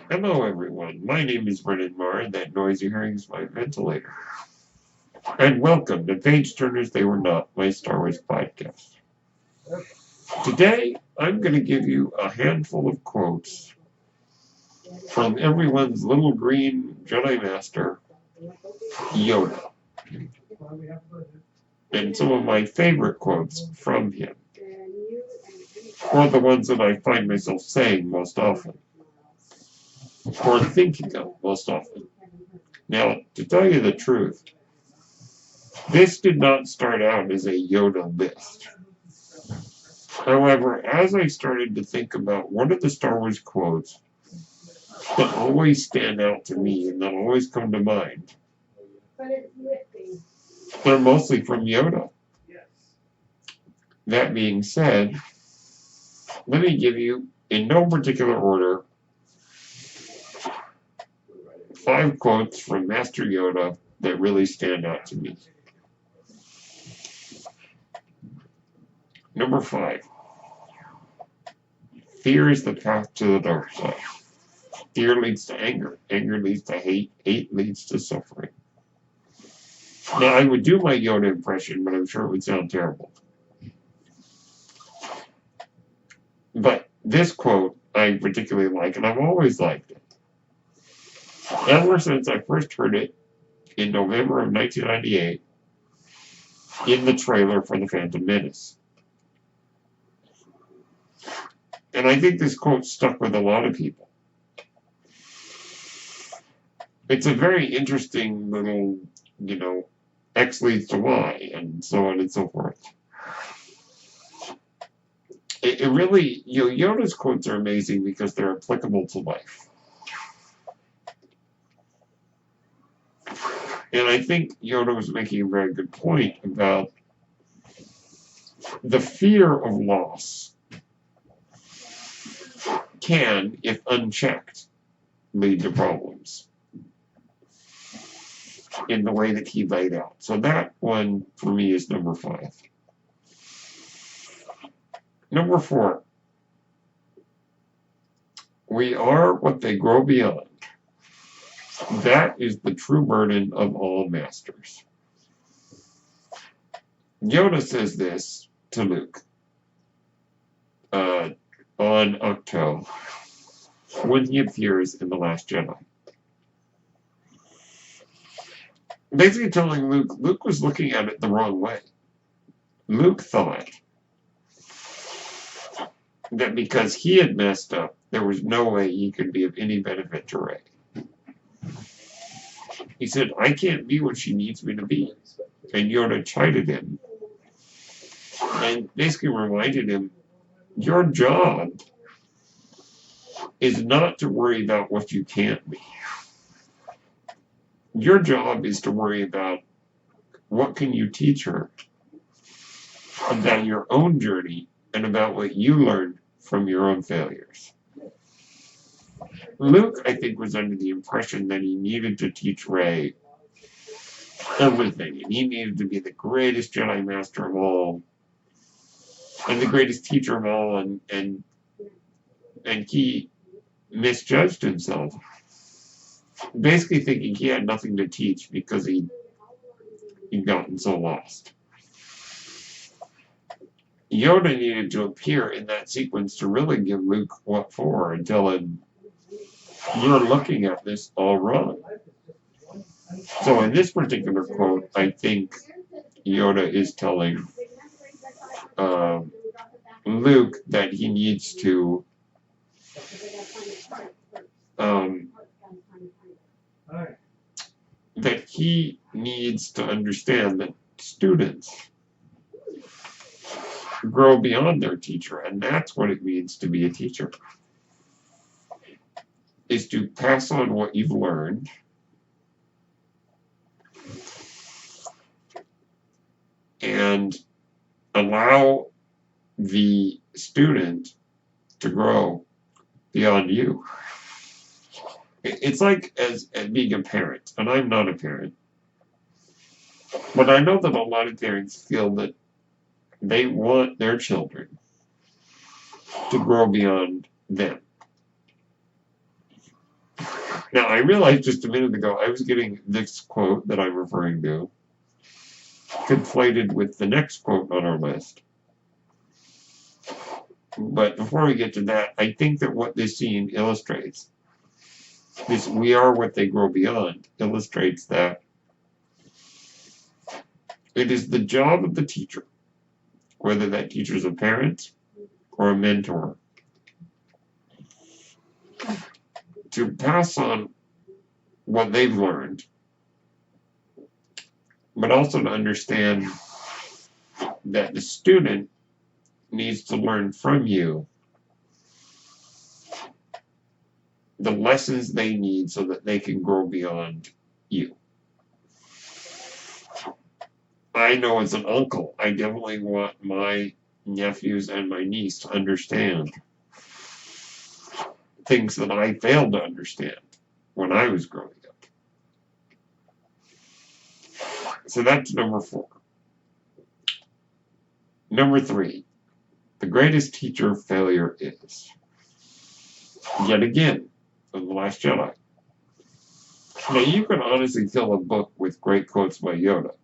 Hello everyone, my name is Brennan Marr, and that noise you're hearing is my ventilator. And welcome to Page Turners They Were Not, my Star Wars podcast. Today, I'm going to give you a handful of quotes from everyone's little green Jedi Master, Yoda. And some of my favorite quotes from him, or the ones that I find myself saying most often, or thinking of most often. Now, to tell you the truth, this did not start out as a Yoda list. However, as I started to think about what are the Star Wars quotes that always stand out to me and that always come to mind, they're mostly from Yoda. That being said, let me give you, in no particular order, 5 quotes from Master Yoda that really stand out to me. Number 5. Fear is the path to the dark side. Fear leads to anger. Anger leads to hate. Hate leads to suffering. Now, I would do my Yoda impression, but I'm sure it would sound terrible. But this quote I particularly like, and I've always liked it. Ever since I first heard it in November of 1998 in the trailer for The Phantom Menace. And I think this quote stuck with a lot of people. It's a very interesting little, X leads to Y, and so on and so forth. It really, Yoda's quotes are amazing because they're applicable to life. And I think Yoda was making a very good point about the fear of loss can, if unchecked, lead to problems in the way that he laid out. So that one, for me, is number 5. Number 4. We are what they grow beyond. That is the true burden of all masters. Yoda says this to Luke on Octo when he appears in The Last Jedi. Basically telling Luke was looking at it the wrong way. Luke thought that because he had messed up, there was no way he could be of any benefit to Rey. He said, I can't be what she needs me to be. And Yoda chided him and basically reminded him, your job is not to worry about what you can't be. Your job is to worry about what can you teach her about your own journey and about what you learned from your own failures. Luke, I think, was under the impression that he needed to teach Rey everything, and he needed to be the greatest Jedi Master of all, and the greatest teacher of all, and he misjudged himself, basically thinking he had nothing to teach because he'd gotten so lost. Yoda needed to appear in that sequence to really give Luke what for and tell him, you're looking at this all wrong. So in this particular quote, I think Yoda is telling Luke that he needs to understand that students grow beyond their teacher, and that's what it means to be a teacher, is to pass on what you've learned and allow the student to grow beyond you. It's like as being a parent, and I'm not a parent, but I know that a lot of parents feel that they want their children to grow beyond them. Now, I realized just a minute ago I was getting this quote that I'm referring to conflated with the next quote on our list. But before we get to that, I think that what this scene illustrates, this "we are what they grow beyond," illustrates that it is the job of the teacher, whether that teacher is a parent or a mentor, to pass on what they've learned, but also to understand that the student needs to learn from you the lessons they need so that they can grow beyond you. I know as an uncle, I definitely want my nephews and my niece to understand things that I failed to understand when I was growing up. So that's number 4. Number 3, the greatest teacher failure is, yet again, The Last Jedi. Now, you can honestly fill a book with great quotes by Yoda.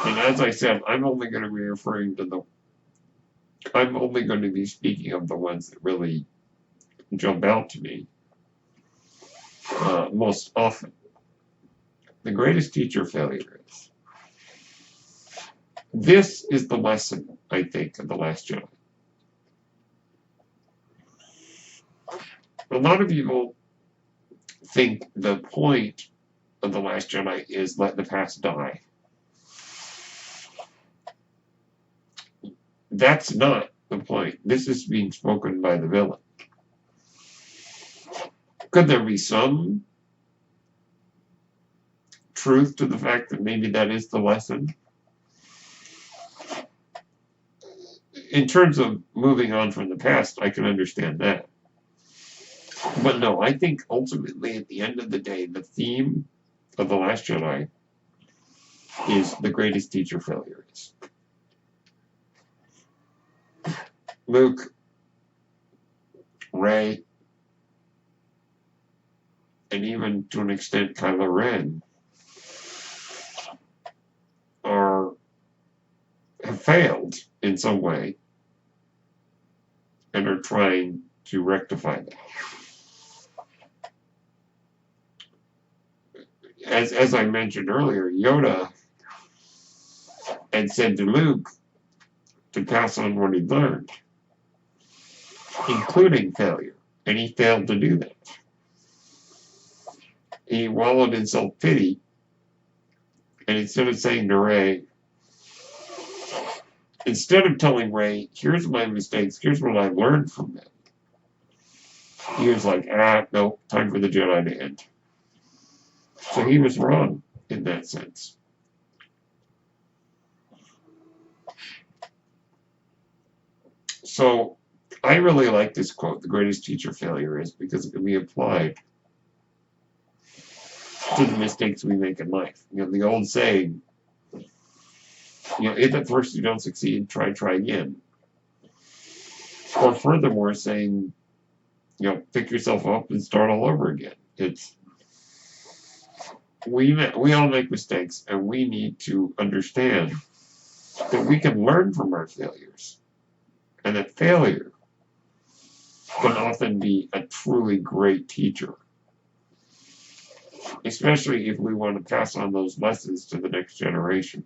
And as I said, I'm only going to be speaking of the ones that really jump out to me most often. The greatest teacher failure is. This is the lesson, I think, of The Last Jedi. A lot of people think the point of The Last Jedi is let the past die. That's not the point. This is being spoken by the villain. Could there be some truth to the fact that maybe that is the lesson? In terms of moving on from the past, I can understand that. But no, I think ultimately at the end of the day, the theme of The Last Jedi is the greatest teacher failure is. Luke, Rey, and even to an extent Kylo Ren have failed in some way and are trying to rectify that. As I mentioned earlier, Yoda had said to Luke to pass on what he'd learned, including failure, and he failed to do that. He wallowed in self-pity, and instead of saying to Rey, instead of telling Rey, here's my mistakes, here's what I learned from them, he was like, no, time for the Jedi to end. So he was wrong in that sense. So I really like this quote, the greatest teacher failure is, because it can be applied to the mistakes we make in life. You know, the old saying, if at first you don't succeed, try again. Or furthermore, saying, pick yourself up and start all over again. We all make mistakes, and we need to understand that we can learn from our failures, and that failure can often be a truly great teacher, especially if we want to pass on those lessons to the next generation,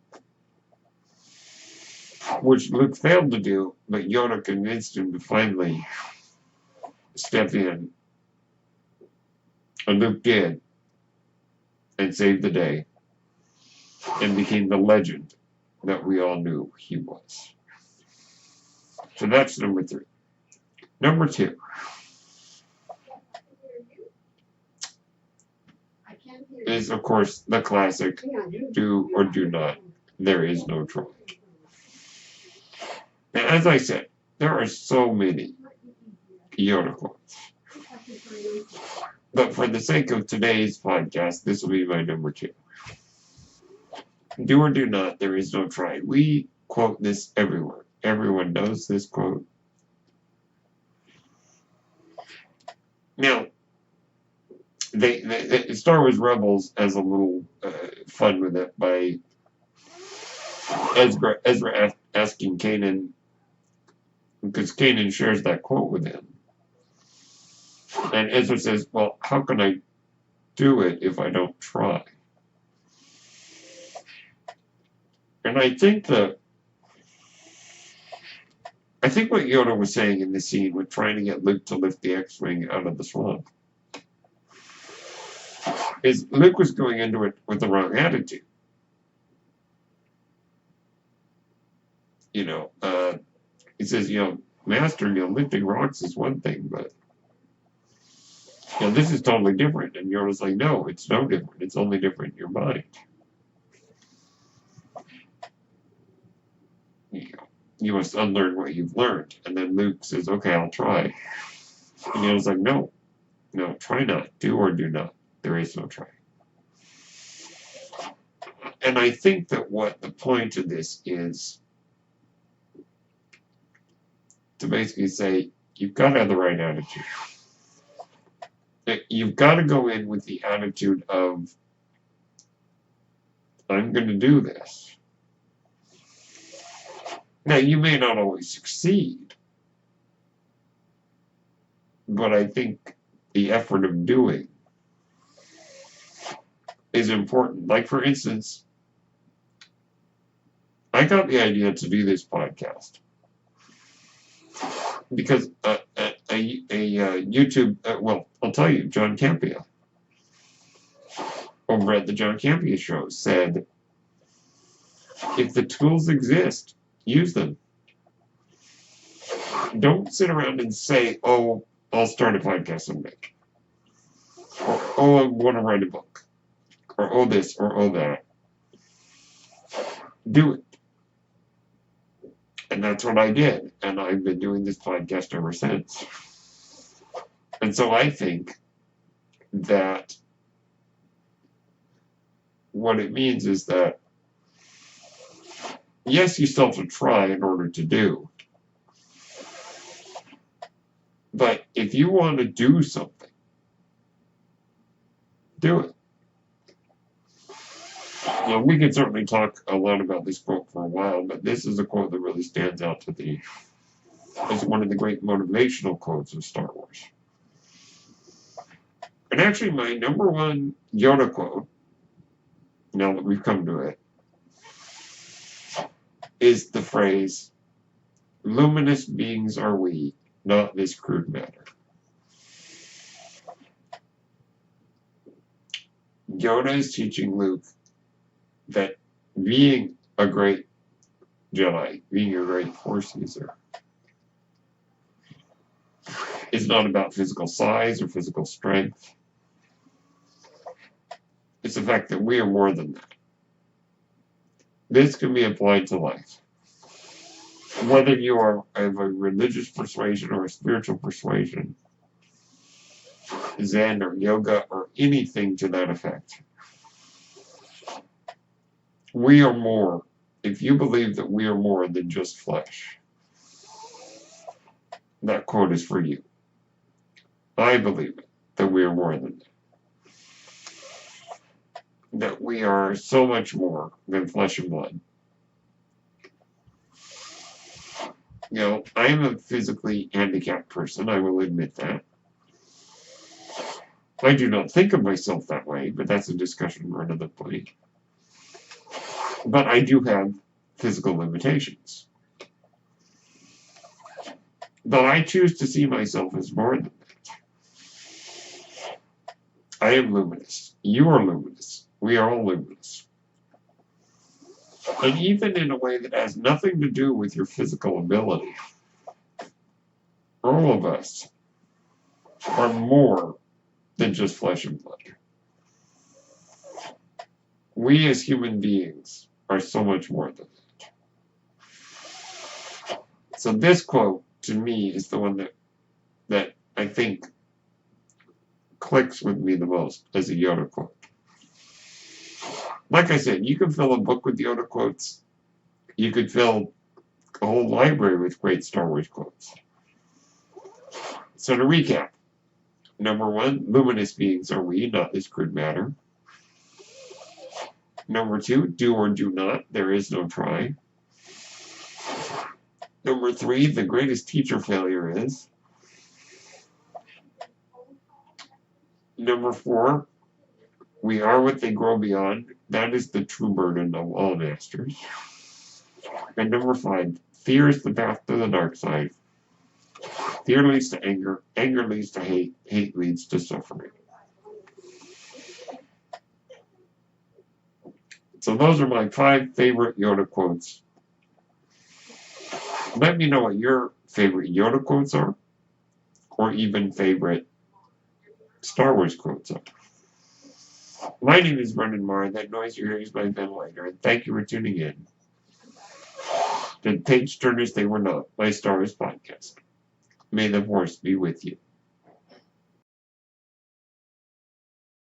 which Luke failed to do, but Yoda convinced him to finally step in, and Luke did, and saved the day, and became the legend that we all knew he was. So that's number 3. Number 2. Is, of course, the classic, do or do not, there is no try. And as I said, there are so many Yoda quotes. But for the sake of today's podcast, this will be my number 2. Do or do not, there is no try. We quote this everywhere. Everyone knows this quote. Now, Star Wars Rebels has a little fun with it by Ezra asking Kanan, because Kanan shares that quote with him. And Ezra says, well, how can I do it if I don't try? And I think what Yoda was saying in the scene with trying to get Luke to lift the X-Wing out of the swamp is Luke was going into it with the wrong attitude. He says, Master, lifting rocks is one thing, but this is totally different. And Yoda's like, no, it's no different. It's only different in your mind. You must unlearn what you've learned. And then Luke says, okay, I'll try. And Yoda's like, no, try not. Do or do not. There is no try. And I think that what the point of this is to basically say, you've got to have the right attitude. You've got to go in with the attitude of, I'm going to do this. Now, you may not always succeed, but I think the effort of doing is important. Like, for instance, I got the idea to do this podcast because a YouTube, I'll tell you, John Campea over at the John Campea Show said, if the tools exist, use them. Don't sit around and say, oh, I'll start a podcast someday. Or, oh, I want to write a book. Or, oh, this, or, oh, that. Do it. And that's what I did. And I've been doing this podcast ever since. And so I think that what it means is that, yes, you still have to try in order to do. But if you want to do something, do it. We can certainly talk a lot about this quote for a while, but this is a quote that really stands out to me as one of the great motivational quotes of Star Wars. And actually, my number one Yoda quote, now that we've come to it, is the phrase, luminous beings are we, not this crude matter. Yoda is teaching Luke that being a great Jedi, being a great Force user, is not about physical size or physical strength. It's the fact that we are more than that. This can be applied to life. Whether you are of a religious persuasion or a spiritual persuasion, Zen or yoga or anything to that effect. We are more. If you believe that we are more than just flesh, that quote is for you. I believe it, that we are more than that. That we are so much more than flesh and blood. I am a physically handicapped person, I will admit that. I do not think of myself that way, but that's a discussion for another point. But I do have physical limitations. But I choose to see myself as more than that. I am luminous. You are luminous. We are all luminous. And even in a way that has nothing to do with your physical ability, all of us are more than just flesh and blood. We as human beings are so much more than that. So this quote, to me, is the one that I think clicks with me the most as a Yoda quote. Like I said, you can fill a book with Yoda quotes. You could fill a whole library with great Star Wars quotes. So to recap, Number 1, luminous beings are we, not this crude matter. Number 2, do or do not, there is no try. Number 3, the greatest teacher failure is. Number 4, we are what they grow beyond. That is the true burden of all masters. And number 5, fear is the path to the dark side. Fear leads to anger. Anger leads to hate. Hate leads to suffering. So those are my 5 favorite Yoda quotes. Let me know what your favorite Yoda quotes are, or even favorite Star Wars quotes are. My name is Brendan Marr. That noise you're hearing is my ventilator, and thank you for tuning in. The page turners they were not, my Star Wars podcast. May the Force be with you.